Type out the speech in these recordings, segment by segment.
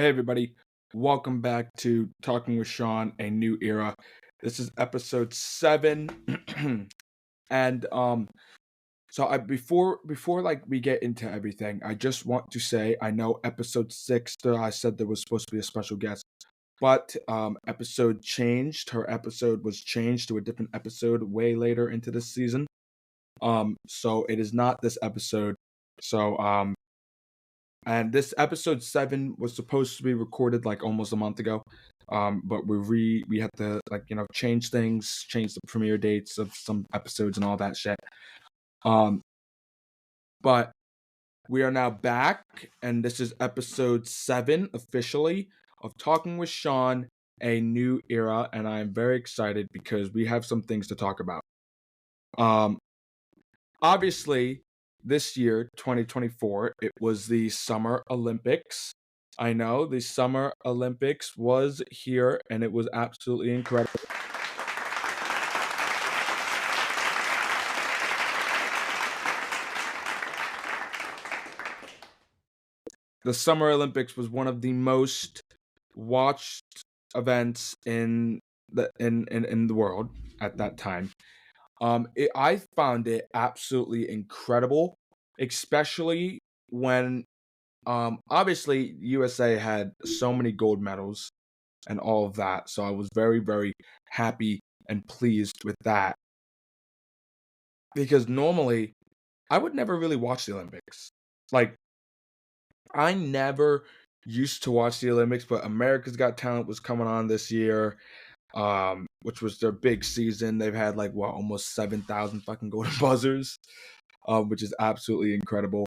Hey everybody, welcome back to Talking with Shawn, a new era. This is episode 7. and so I before like we get into everything, I just want to say I know episode 6 I said there was supposed to be a special guest, but episode changed. Her episode was changed to a different episode way later into this season. So it is not this episode. So and this episode 7 was supposed to be recorded like almost a month ago. But we had to change things, change the premiere dates of some episodes and all that shit. But we are now back, and this is episode 7 officially of Talking with Shawn, a new era, and I am very excited because we have some things to talk about. Obviously, this year, 2024, it was the Summer Olympics. I know the Summer Olympics was here, and it was absolutely incredible. The Summer Olympics was one of the most watched events in the world at that time. I found it absolutely incredible, especially when obviously USA had so many gold medals and all of that, so I was very, very happy and pleased with that. Because normally I would never really watch the Olympics. Like, I never used to watch the Olympics, but America's Got Talent was coming on this year, which was their big season. They've had like almost 7,000 fucking golden buzzers, which is absolutely incredible.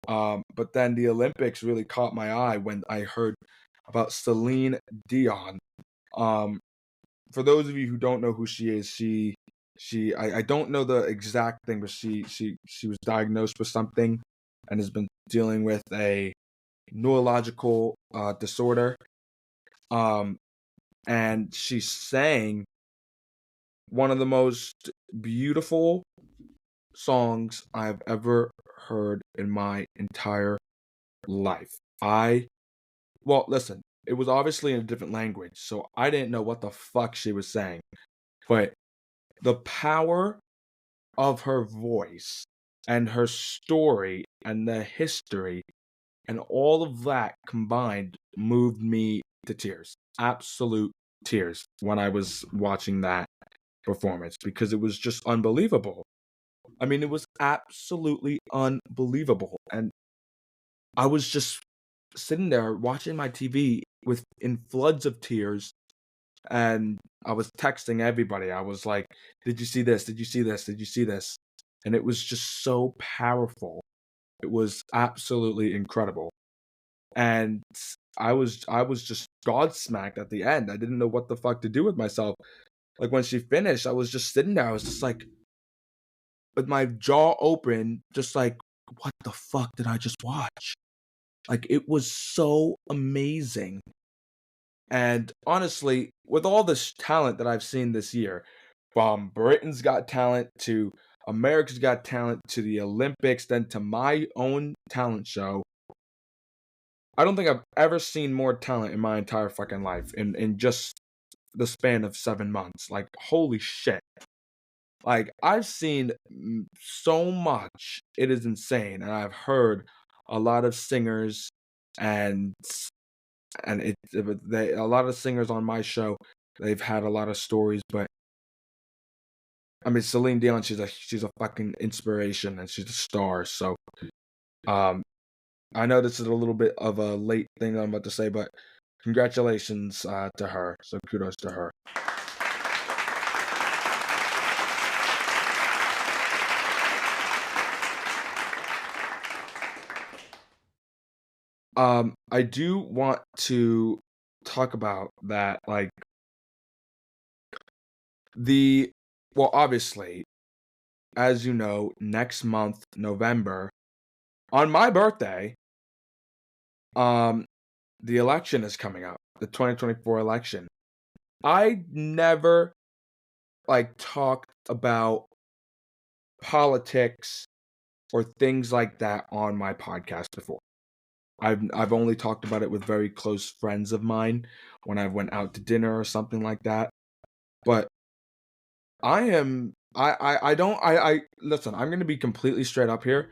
But then the Olympics really caught my eye when I heard about Celine Dion. For those of you who don't know who she is, I don't know the exact thing, but she was diagnosed with something and has been dealing with a neurological disorder. And she sang one of the most beautiful songs I've ever heard in my entire life. Well, listen, it was obviously in a different language, so I didn't know what the fuck she was saying. But the power of her voice and her story and the history and all of that combined moved me to tears. Absolute tears when I was watching that performance because it was just unbelievable. I mean, it was absolutely unbelievable. And I was just sitting there watching my TV in floods of tears, and I was texting everybody. I was like, "Did you see this? Did you see this? Did you see this?" And it was just so powerful. It was absolutely incredible. And I was just godsmacked at the end. I didn't know what the fuck to do with myself. Like when she finished, I was just sitting there. I was just like with my jaw open, just like, what the fuck did I just watch? Like it was so amazing. And honestly, with all this talent that I've seen this year, from Britain's Got Talent to America's Got Talent to the Olympics, then to my own talent show, I don't think I've ever seen more talent in my entire fucking life in just the span of 7 months. Like, holy shit. Like, I've seen so much. It is insane. And I've heard a lot of singers and a lot of singers on my show, they've had a lot of stories, but I mean Celine Dion, she's a fucking inspiration and she's a star. So um I know this is a little bit of a late thing I'm about to say, but congratulations to her. So kudos to her. I do want to talk about that, like the well, obviously, as you know, next month, November, on my birthday, um, the election is coming up, the 2024 election. I never talked about politics or things like that on my podcast before. I've only talked about it with very close friends of mine when I went out to dinner or something like that. But I don't I listen, I'm gonna be completely straight up here.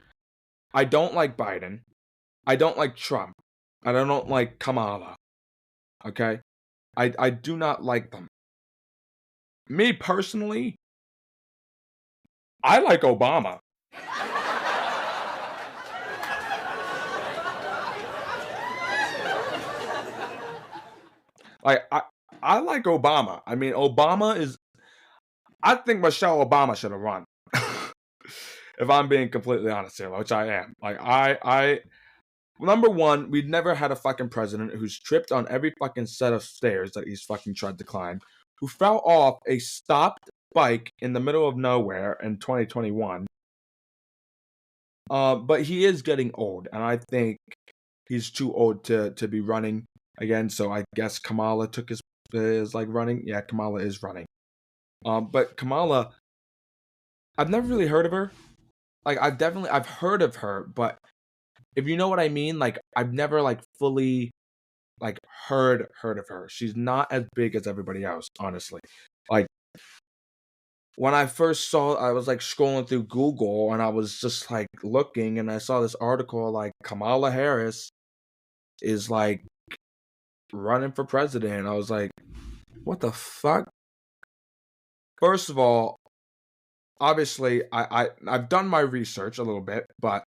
I don't like Biden. I don't like Trump. And I don't like Kamala. Okay? I do not like them. Me personally, I like Obama. Like I like Obama. I mean, Obama is I think Michelle Obama should have run. If I'm being completely honest here, which I am. Like I number one, we've never had a fucking president who's tripped on every fucking set of stairs that he's fucking tried to climb, who fell off a stopped bike in the middle of nowhere in 2021. But he is getting old, and I think he's too old to be running again. So I guess Kamala took his is like running. Yeah, Kamala is running. But Kamala, I've never really heard of her. Like I've heard of her, but if you know what I mean, like I've never like fully like heard of her. She's not as big as everybody else, honestly. Like when I first saw I was like scrolling through Google and I was just like looking and I saw this article like Kamala Harris is like running for president. I was like, what the fuck? First of all, obviously I've done my research a little bit, but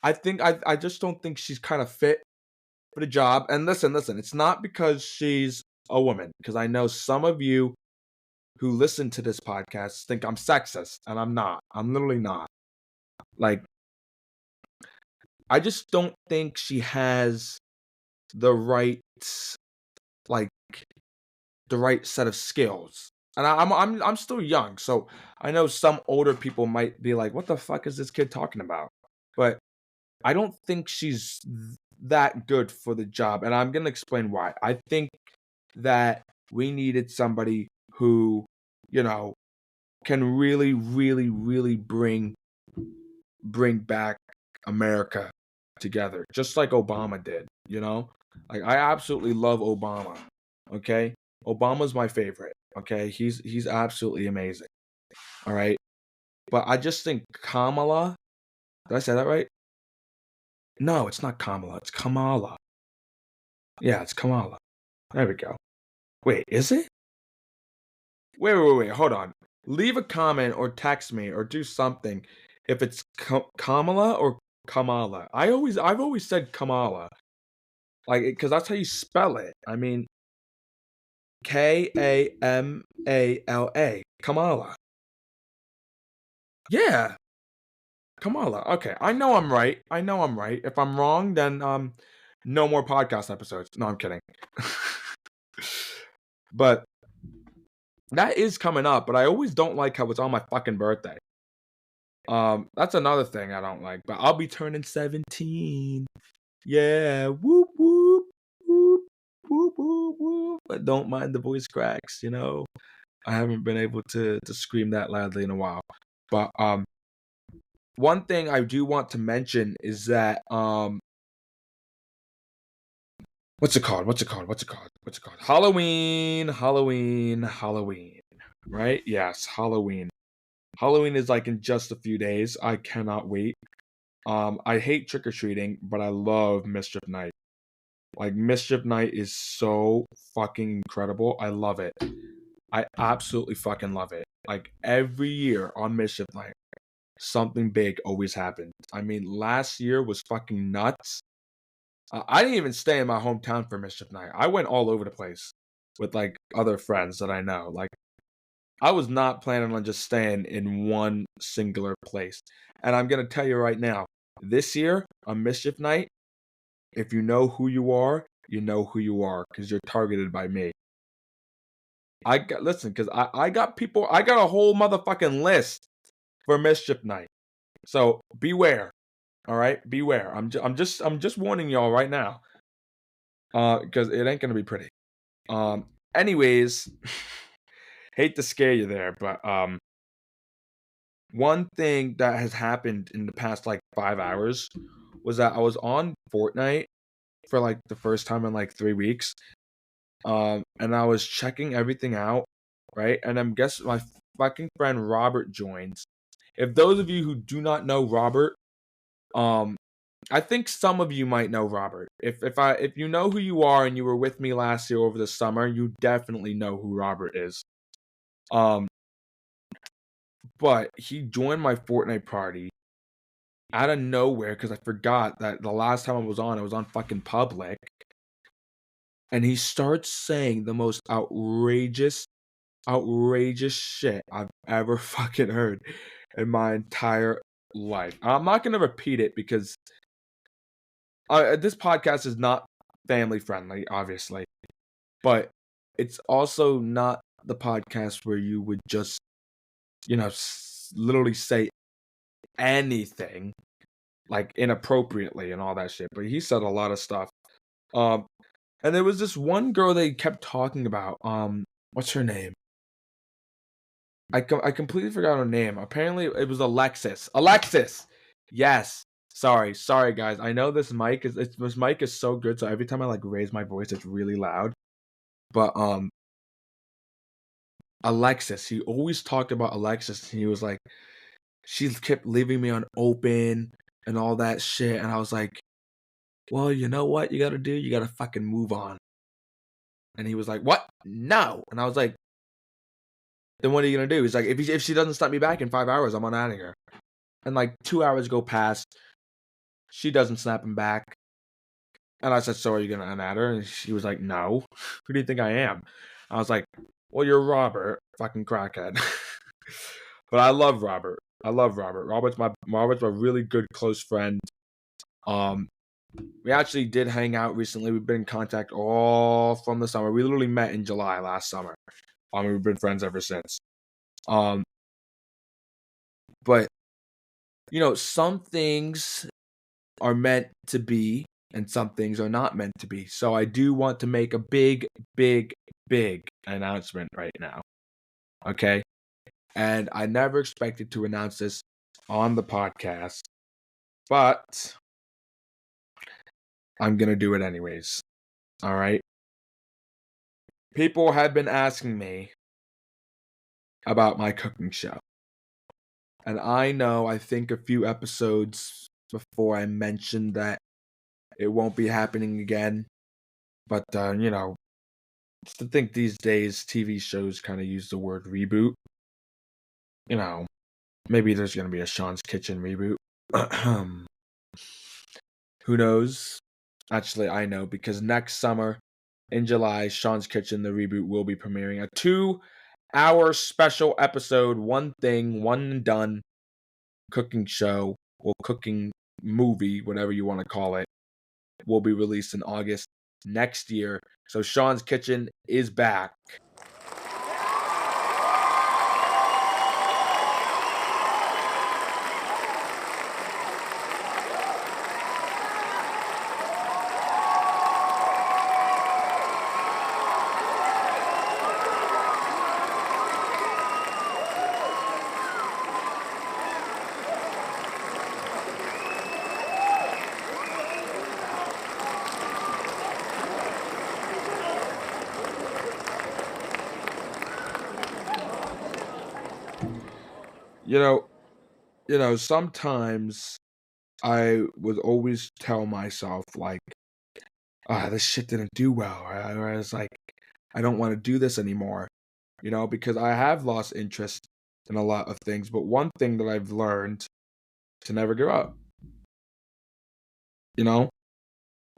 I just don't think she's kind of fit for the job. And listen, it's not because she's a woman, because I know some of you who listen to this podcast think I'm sexist, and I'm not. I'm literally not. Like, I just don't think she has the right, like, the right set of skills. And I'm still young, so I know some older people might be like, "What the fuck is this kid talking about?" But I don't think she's that good for the job, and I'm gonna explain why. I think that we needed somebody who, you know, can really, really, really bring back America together, just like Obama did, you know? Like I absolutely love Obama. Okay? Obama's my favorite. Okay? He's absolutely amazing. All right? But I just think Kamala, did I say that right? No, it's not Kamala, it's Kamala. Yeah, it's Kamala. There we go. Wait, is it? Wait, hold on. Leave a comment or text me or do something if it's Kamala or Kamala. I've always said Kamala. Like, because that's how you spell it. I mean, Kamala. Kamala. Yeah, Kamala. Okay, I know I'm right. I know I'm right. If I'm wrong, then no more podcast episodes. No, I'm kidding. But that is coming up. But I always don't like how it's on my fucking birthday. That's another thing I don't like. But I'll be turning 17. Yeah, whoop whoop whoop whoop whoop whoop. But don't mind the voice cracks. You know. I haven't been able to scream that loudly in a while. But one thing I do want to mention is that what's it called? Halloween. Right? Yes, Halloween. Halloween is like in just a few days. I cannot wait. I hate trick or treating, but I love Mischief Night. Like Mischief Night is so fucking incredible. I love it. I absolutely fucking love it. Like every year on Mischief Night, something big always happens. I mean, last year was fucking nuts. I didn't even stay in my hometown for Mischief Night. I went all over the place with like other friends that I know. Like I was not planning on just staying in one singular place. And I'm gonna tell you right now, this year on Mischief Night, if you know who you know who you are because you're targeted by me. Listen, because I got people, I got a whole motherfucking list for Mischief Night. So beware. All right, beware. I'm just warning y'all right now. Because it ain't gonna be pretty. Anyways, hate to scare you there, but one thing that has happened in the past like 5 hours was that I was on Fortnite for like the first time in like 3 weeks. And I was checking everything out, right? And then guess my fucking friend Robert joins. If those of you who do not know Robert, um, I think some of you might know Robert. If you know who you are and you were with me last year over the summer, you definitely know who Robert is. Um, but he joined my Fortnite party out of nowhere because I forgot that the last time I was on fucking public. And he starts saying the most outrageous shit I've ever fucking heard in my entire life. I'm not gonna repeat it because this podcast is not family friendly, obviously, but it's also not the podcast where you would just, literally say anything like inappropriately and all that shit. But he said a lot of stuff. And there was this one girl they kept talking about. What's her name? I completely forgot her name. Apparently, it was Alexis. Alexis. Yes. Sorry, guys. I know this mic is so good, so every time I like raise my voice, it's really loud. But Alexis. He always talked about Alexis, and he was like, she kept leaving me on open and all that shit, and I was like, well, you know what you gotta do? You gotta fucking move on. And he was like, what? No. And I was like, then what are you gonna do? He's like, if she doesn't stop me back in 5 hours, I'm on out of here. And like 2 hours go past, she doesn't snap him back. And I said, so are you gonna unadd her? And she was like, no. Who do you think I am? I was like, well, you're Robert, fucking crackhead. But I love Robert. Robert's my really good close friend. We actually did hang out recently. We've been in contact all from the summer. We literally met in July last summer. We've been friends ever since. But some things are meant to be and some things are not meant to be. So I do want to make a big announcement right now. Okay? And I never expected to announce this on the podcast, but I'm going to do it anyways. All right? People have been asking me about my cooking show. And I think a few episodes before I mentioned that it won't be happening again. But, I think these days TV shows kind of use the word reboot. Maybe there's going to be a Shawn's Kitchen reboot. Who knows? Actually, I know because next summer in July, Shawn's Kitchen, the reboot, will be premiering a 2-hour special episode, one thing, one and done cooking show or cooking movie, whatever you want to call it, will be released in August next year. So Shawn's Kitchen is back. Sometimes I would always tell myself, like, this shit didn't do well. Or I was like, I don't want to do this anymore, because I have lost interest in a lot of things. But one thing that I've learned to never give up,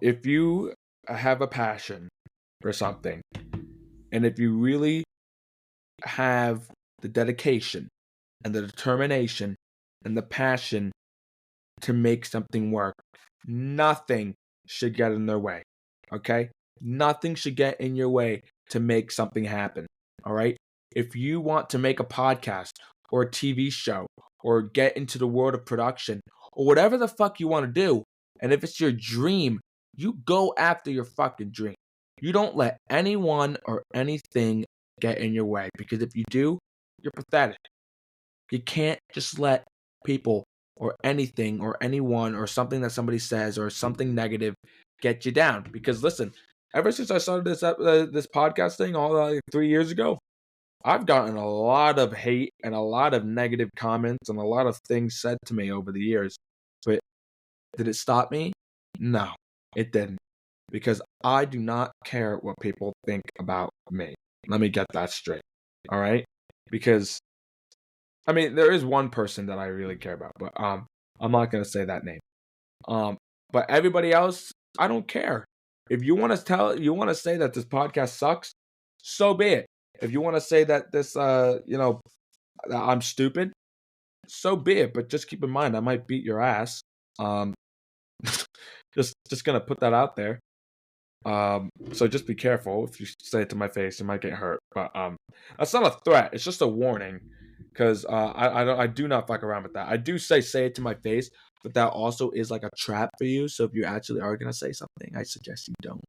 if you have a passion for something, and if you really have the dedication and the determination and the passion to make something work, nothing should get in their way. Okay? Nothing should get in your way to make something happen. All right? If you want to make a podcast or a TV show or get into the world of production or whatever the fuck you want to do, and if it's your dream, you go after your fucking dream. You don't let anyone or anything get in your way, because if you do, you're pathetic. You can't just let people or anything or anyone or something that somebody says or something negative get you down. Because listen, ever since I started this podcast thing all 3 years ago, I've gotten a lot of hate and a lot of negative comments and a lot of things said to me over the years. But did it stop me? No, it didn't. Because I do not care what people think about me. Let me get that straight. All right? Because I mean, there is one person that I really care about, but I'm not gonna say that name. But everybody else, I don't care. If you want to say that this podcast sucks, so be it. If you want to say that this, that I'm stupid, so be it. But just keep in mind, I might beat your ass. Um, just gonna put that out there. So just be careful. If you say it to my face, you might get hurt. But that's not a threat. It's just a warning. Because I do not fuck around with that. I do say it to my face, but that also is like a trap for you. So if you actually are gonna say something, I suggest you don't.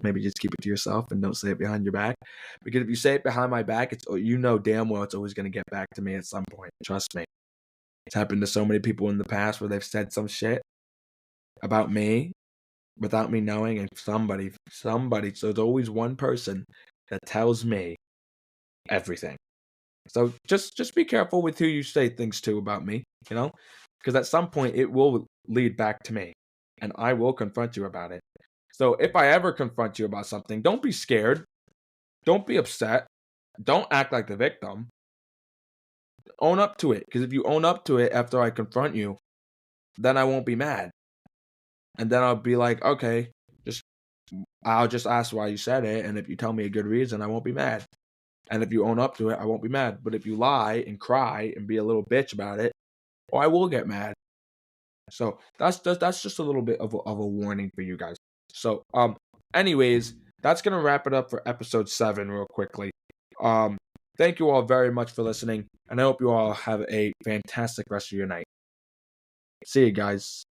Maybe just keep it to yourself and don't say it behind your back. Because if you say it behind my back, it's damn well it's always gonna get back to me at some point. Trust me. It's happened to so many people in the past where they've said some shit about me without me knowing, and somebody. So there's always one person that tells me everything. So just be careful with who you say things to about me, because at some point it will lead back to me, and I will confront you about it. So if I ever confront you about something, don't be scared. Don't be upset. Don't act like the victim. Own up to it, because if you own up to it after I confront you, then I won't be mad. And then I'll be like, okay, I'll just ask why you said it, and if you tell me a good reason, I won't be mad. And if you own up to it, I won't be mad. But if you lie and cry and be a little bitch about it, well, I will get mad. So that's just a little bit of a warning for you guys. So anyways, that's gonna wrap it up for episode 7 real quickly. Thank you all very much for listening, and I hope you all have a fantastic rest of your night. See you guys.